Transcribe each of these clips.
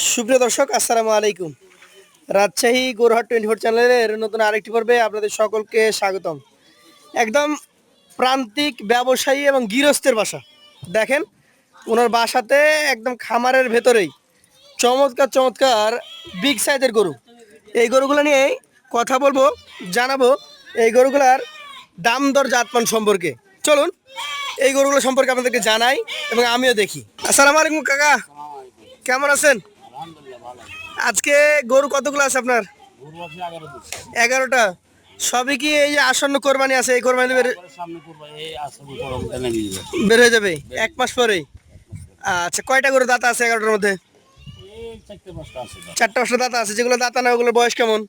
সুপ্রিয় দর্শক, আসসালামু আলাইকুম। রাজশাহী গরুহাট 24 চ্যানেলের নতুন আরেকটি পর্বে আপনাদের সকলকে স্বাগতম। একদম প্রান্তিক ব্যবসায়ী এবং গৃহস্থের বাসা। দেখেন, ওনার বাসাতে একদম খামারের ভেতরেই চমৎকার চমৎকার বিগ সাইজের গরু। এই গরুগুলো নিয়ে কথা বলবো, জানাবো এই গরুগুলার দাম দর জাতমান সম্পর্কে। চলুন এই গরুগুলো সম্পর্কে আপনাদেরকে জানাই এবং আমিও দেখি। আসসালামু আলাইকুম কাকা, কেমন আছেন? আজকে গরু কতগুলো আছে আপনার? 11টা। সবই কি এই যে আসন্ন কোরবানি আছে, এই কোরবানি বের হয়ে যাবে 1 মাস পরেই? আচ্ছা, কয়টা গরু দাতা আছে 11টার মধ্যে? 4-5টা দাতা আছে। যেগুলো দাতা না ওগুলোর বয়স কেমন?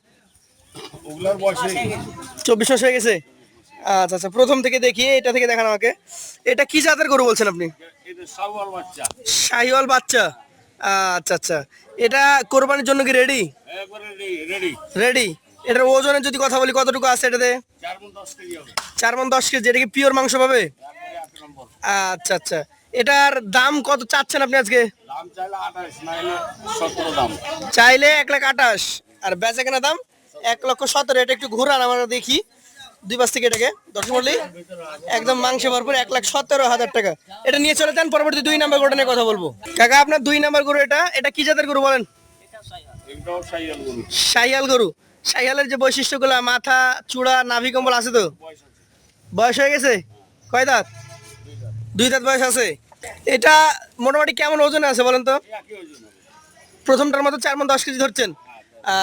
24 মাস হয়ে গেছে। আচ্ছা আচ্ছা, প্রথম থেকে দেখি, এটা থেকে দেখান আমাকে। এটা কি জাতের গরু বলছেন আপনি? শাহিওয়াল বাচ্চা। আচ্ছা আচ্ছা, এটা কোরবানির জন্য কি রেডি? রেডি। এটার ওজনের যদি কথা বলি, কতটুকু আছে এটাতে? 4 মণ 10 কেজি। এটা কি পিওর মাংস পাবে? আচ্ছা আচ্ছা, এটার দাম কত চাচ্ছেন আপনি আজকে? চাইলে 1,28,000 আর বেচা কেনা দাম 1,17,000। এটা একটু ঘুরান আমরা দেখি দুই পাশ থেকে। এটাকে দর্শক মণ্ডলী একদম মাংসে ভরপুর, 1,17,000 টাকা। এটা নিয়ে চলে যান, পরবর্তী 2 নাম্বার গরুটা নিয়ে কথা বলবো। কাকা, আপনার 2 নাম্বার গরু এটা কি জাতের গরু বলেন? শাহিয়াল গরু। শাহিয়ালের যে বৈশিষ্ট্যগুলো, মাথা, চূড়া, নাভি কম্বল আছে তো? বয়স হয়ে গেছে? কয় দাঁত? 2 দাঁত বয়স আছে। এটা মোটামুটি কেমন ওজনে আছে বলেন তো? প্রথমটার মতো 4 মণ 10 কেজি ধরছেন?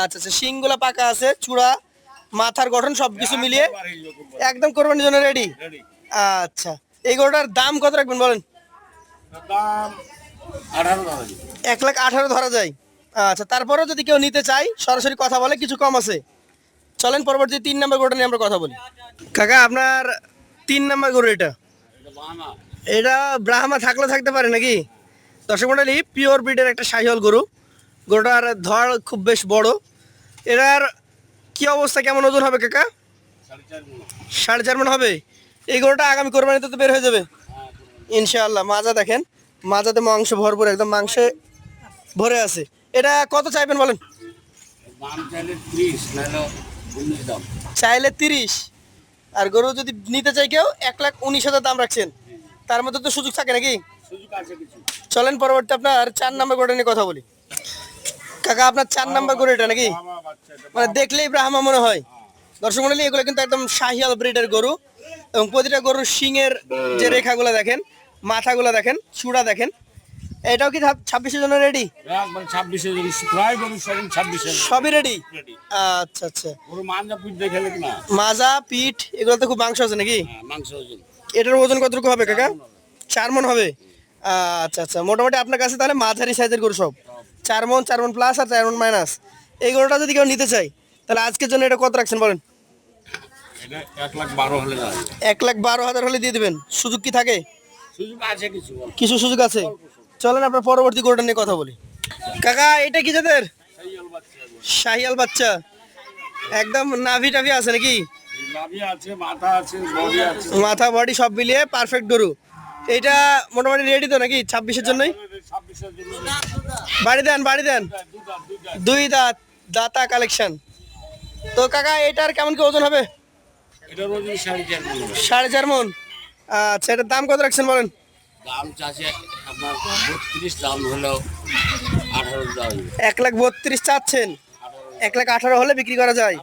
আচ্ছা আচ্ছা, শিংগুলা পাকা আছে, চূড়া, মাথার গঠন সবকিছু মিলিয়ে একদম কোরবানির জন্য রেডি। আচ্ছা, এই গরুটার দাম কত রাখবেন বলেন? 1,18,000 ধরা যায়। আচ্ছা, তারপরেও যদি কেউ নিতে চায় সরাসরি কথা বলে, কিছু কম আছে। চলেন পরবর্তী 3 নাম্বার গরুটা নিয়ে আমরা কথা বলি। কাকা, আপনার 3 নাম্বার গরু এটা ব্রাহ্মা থাকলে থাকতে পারে নাকি? দর্শক মণ্ডলী, পিওর ব্রিডের একটা শাহিওয়াল গরু। গরুটার ধড় খুব বেশ বড়। এটার কি অবস্থা, কেমন ওজন হবে কাকা? 4.5 মণ হবে। এই গরুটা আগামী কোরবানিতে তো বের হয়ে যাবে ইনশাআল্লাহ। মাজা দেখেন, মাজাতে মাংস ভরপুর, একদম মাংসে ভরে আছে। এটা কত চাইবেন বলেন? চাইলে 30। আর গরু যদি নিতে চাই কেউ, 1,19,000 দাম রাখছেন। তার মধ্যে তো সুযোগ থাকে নাকি? চলেন পরবর্তী আপনার 4 নাম্বার গরুটা নিয়ে কথা বলি। কাকা, আপনার 4 নাম্বার গরু এটা নাকি? মানে দেখলেই ব্রাহ্মা মনে হয়। দর্শক মণ্ডলী, এগুলো কিন্তু একদম শাহিয়াল ব্রিডের গরু এবং প্রতিটা গরুর শিংয়ের যে রেখাগুলো দেখেন, মাথাগুলো দেখেন, চূড়া দেখেন। এটাও কি 26-এর জন্য রেডি? সবই রেডি। আচ্ছা আচ্ছা, মাজা পিঠ এগুলো তো খুব মাংস আছে নাকি? এটার ওজন কতটুকু হবে কাকা? 4 মণ হবে। আচ্ছা আচ্ছা, মোটামুটি আপনার কাছে তাহলে মাঝারি সাইজের গরু সব 4 মণ, 4 মণ প্লাস আর 4 মণ মাইনাস। এই গরুটা যদি কেউ নিতে চাই, তাহলে আজকের জন্য এটা কত রাখছেন বলেন? 1,12,000 হলে দিয়ে দিবেন। সুযোগ কি থাকে? কিছু সুযোগ আছে। চলেন আপনার পরবর্তী গরুটা নিয়ে কথা বলি। কাকা, এটা কি জাতের? শাহিয়াল বাচ্চা। একদম নাভি টাভি আছে নাকি? মাথা বডি সব মিলিয়ে পারফেক্ট গরু। এইটা মোটামুটি রেডি তো নাকি 26-এর জন্যই? বাড়ি দেন, বাড়ি দেন। 2 দাঁত, দাতা কালেকশন। তো কাকা, এটার কেমন কি ওজন হবে? 4.5 মণ। আচ্ছা, এটার দাম কত রাখছেন বলেন? 1,32,000 চাচ্ছেন। 1,18,000 হলে বিক্রি করা যায়।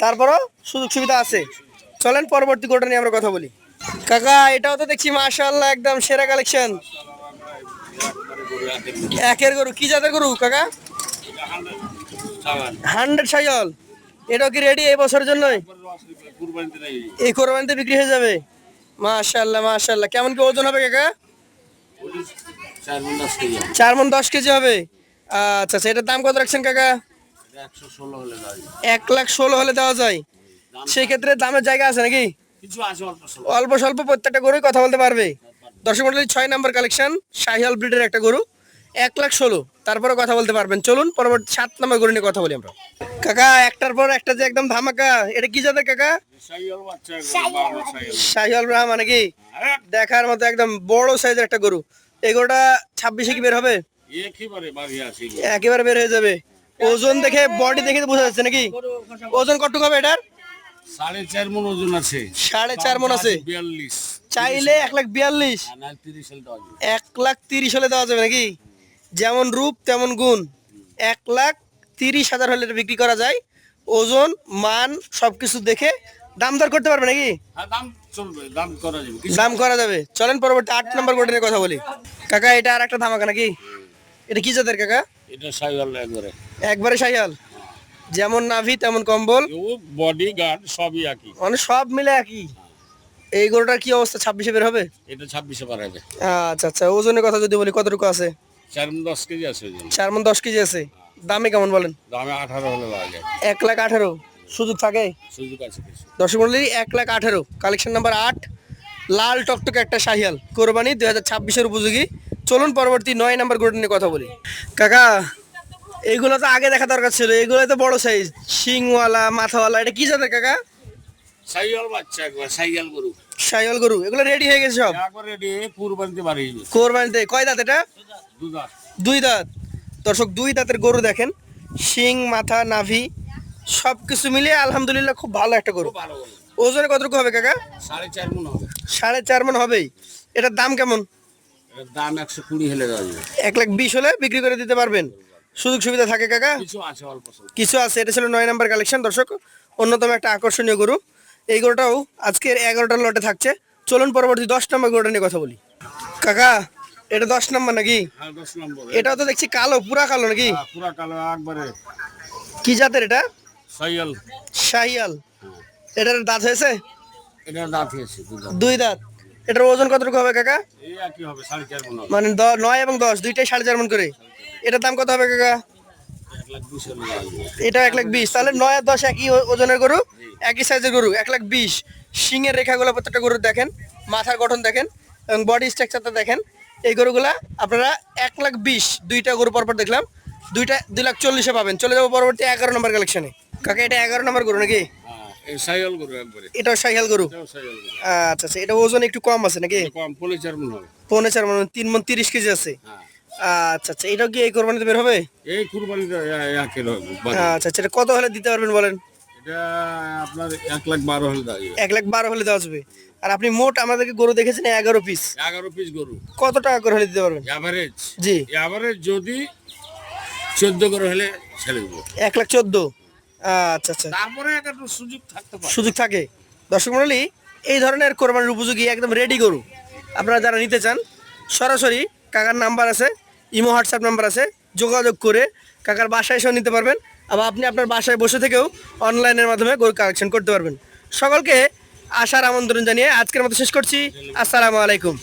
তারপরও সুযোগ সুবিধা আছে। চলেন পরবর্তী গরুটা নিয়ে আমরা কথা বলি। কাকা, এটাও তো দেখছি মাশাআল্লাহ একদম সেরা কালেকশন। একের গরু। কি জাতের গরু কাকা? 100 শাহিওয়াল। এটাও কি রেডি এই বছরের জন্য? এই কোরবানিতে বিক্রি হয়ে যাবে। মাশাআল্লাহ মাশাআল্লাহ। কেমন কি ওজন হবে কাকা? 4 মণ 10 কেজি হবে। আচ্ছা আচ্ছা, এটার দাম কত রাখছেন কাকা? 1,16,000 হলে দেওয়া যায়। সেই ক্ষেত্রে দামের জায়গা আছে নাকি? অল্প স্বল্প প্রত্যেকটা গরুই কথা বলতে পারবে। দর্শক মণ্ডলী, 6 নাম্বার কালেকশন, শাহিয়াল ব্রিডের একটা গরু, 1,16,000। তারপরে কথা বলতে পারবেন। চলুন পরবর্তী 7 নাম্বার গরু নিয়ে কথা বলি আমরা। কাকা, একটার পর একটা যে একদম ধামাকা, এটা কি জাতের কাকা? শাহিওয়াল ব্রাহ্মা নাকি? দেখার মতো একদম বড় সাইজের একটা গরু। এই গরুটা 26-এ কি বের হবে? একেবারে বের হয়ে যাবে। ওজন দেখে বডি দেখে তো বোঝা যাচ্ছে নাকি? ওজন কতটুকু হবে এটার? 4.5 মণ ওজন আছে। 4.5 মণ আছে। 42 চাইলে 1,42,000 না 30 হলে দেওয়া যাবে। 1,30,000 হলে দেওয়া যাবে নাকি? যেমন রূপ তেমন গুণ। 1,30,000 হলে এটা বিক্রি করা যায়। ওজন মান সবকিছু দেখে দাম দর করতে পারবে নাকি? হ্যাঁ দাম চলবে, দাম করা যাবে। দাম করা যাবে। চলেন পরবর্তী 8 নম্বর গরু নিয়ে কথা বলি। কাকা এটা আর একটা ধামাকা নাকি? এটা কি জাতের কাকা? এটা সাইওয়াল একবারে। একবারে শাহিওয়াল। যেমন নাভি তেমন কম্বল, বডি গার্ড সবই একই। মানে সব মিলে একই। এই গরুটার কি অবস্থা? 26-এ বের হবে? এটা 26-এ বাড়াবে। আচ্ছা আচ্ছা, ওজনের কথা যদি বলি কতটুকু আছে? 4 মণ 10 কেজি আছে ওজন। 4 মণ 10 কেজি আছে। দামে কেমন বলেন? দামে 18 হলে দেওয়া যায়। 1,18,000 সুযোগ থাকে? সুযোগ আছে কিছু। দর্শক মন্ডলী 1,18,000, কালেকশন নাম্বার 8, লাল টকটকে একটা শাহিয়াল, কোরবানি 2026-এর উপযোগী। চলুন পরবর্তী 9 নম্বর গরু নিয়ে কথা বলি। কাকা এইগুলো তো আগে দেখা দরকার ছিল, এগুলো তো বড় সাইজ, শিংওয়ালা মাথাওয়ালা। এটা কি জাতের কাকা? সাইওয়াল বাচ্চা একবার, সাইওয়াল গরু। শাহিয়াল গরু এগুলো রেডি হয়ে গেছে সব? একবারে রেডি, কুরবানিতে বাড়িয়ে দিয়েছে। কোরবানিতে কয় দাঁত এটা? 2 দাঁত। 2 দাঁত। দর্শক 2 দাঁতের গরু দেখেন, শিং মাথা নাভি সব কিছু মিলিয়ে আলহামদুলিল্লাহ খুব ভালো একটা গরু। ভালো গরু। ওজনে কতটুকু হবে কাকা? 4.5 মণ হবে। 4.5 মণ হবেই। এটার দাম কেমন? এর দাম 120 হলে দেওয়া যাবে। 1,20,000 হলে বিক্রি করে দিতে পারবেন? সুযোগ সুবিধা থাকে কাকা? কিছু আছে অল্প স্বল্প। কিছু আছে। এটা ছিল 9 নম্বর কালেকশন। দর্শক অন্যতম একটা আকর্ষণীয় গরু। এই গরুটাও আজকের 11টার লটে থাকছে। চলুন পরবর্তী 10 নম্বর গরুটা নিয়ে কথা বলি। কাকা এটা 10 নম্বর নাকি? হ্যাঁ 10 নম্বর। এটাও তো দেখছি কালো, পুরা কালো নাকি? হ্যাঁ, পুরা কালো একবারে। কি জাতের এটা? সাইওয়াল। শাহিয়াল। এটার দাঁত হয়েছে? এটা দাঁত হয়েছে 2 দাঁত। 2 দাঁত। এটার ওজন কতটুকু হবে কাকা? এই একই হবে 4.5 মণ হবে। মানে 9 এবং 10 দুইটাই 4.5 মণ করে। এটার দাম কত হবে কাকা? 120 হলে দেওয়া যাবে। এটা 1,20,000। তাহলে 9 আর 10 একই ওজনের গরু, একই সাইজের গরু। 1,20,000। শিঙের রেখাগুলো প্রত্যেকটা গরুর দেখেন, মাথার গঠন দেখেন এবং বডি স্ট্রাকচারটা দেখেন। এই গরুগুলা আপনারা 1,20,000 দুইটা গরু পরপর দেখলাম, দুইটা 2,40,000-এ পাবেন। চলে যাবো পরবর্তী 11 নম্বর কালেকশনে। কাকা এটা 11 নম্বর গরু নাকি? হ্যাঁ এই সাইওয়াল গরু একবারে। এটাও শাহিয়াল গরু। এটাও সাইওয়াল গরু। আচ্ছা আচ্ছা, এটা ওজন একটু কম আছে নাকি? এটা কম 4.5 মণ হবে। 4.5 মণ, 3 মণ 30 কেজি আছে। হ্যাঁ আচ্ছা আচ্ছা, এটাও কি এই কোরবানিতে বের হবে? এই কুরবানিতে একই হবে। আচ্ছা আচ্ছা, এটা কত হলে দিতে পারবেন বলেন? এটা আপনার 1,12,000 হলে দেওয়া যাবে। 1,12,000 হলে দেওয়া যাবে। আর আপনি মোট আমাদেরকে গরু দেখেছেন 11 পিস। 11 পিস গরু। কত টাকা করে হলে দিতে পারবেন? এভারেজ। জি। এভারেজ যদি 14 করে হলে ছেড়ে দেবো। 1,14,000। আচ্ছা আচ্ছা, তারপরে একটা সুযোগ থাকতে পারে। সুযোগ থাকে। দর্শক মণ্ডলী এই ধরনের কোরবানির উপযোগী একদম রেডি গরু আপনারা যারা নিতে চান, সরাসরি কাকার নাম্বার আছে, ইমো হোয়াটসঅ্যাপ নাম্বার আছে, যোগাযোগ করে কাকার বাসায় এসেও নিতে পারবেন। আবার আপনি আপনার বাসায় বসে থেকেও অনলাইনের মাধ্যমে গরু কালেকশন করতে পারবেন। সকলকে আসার আমন্ত্রণ জানিয়ে আজকের মতো শেষ করছি। আসসালামু আলাইকুম।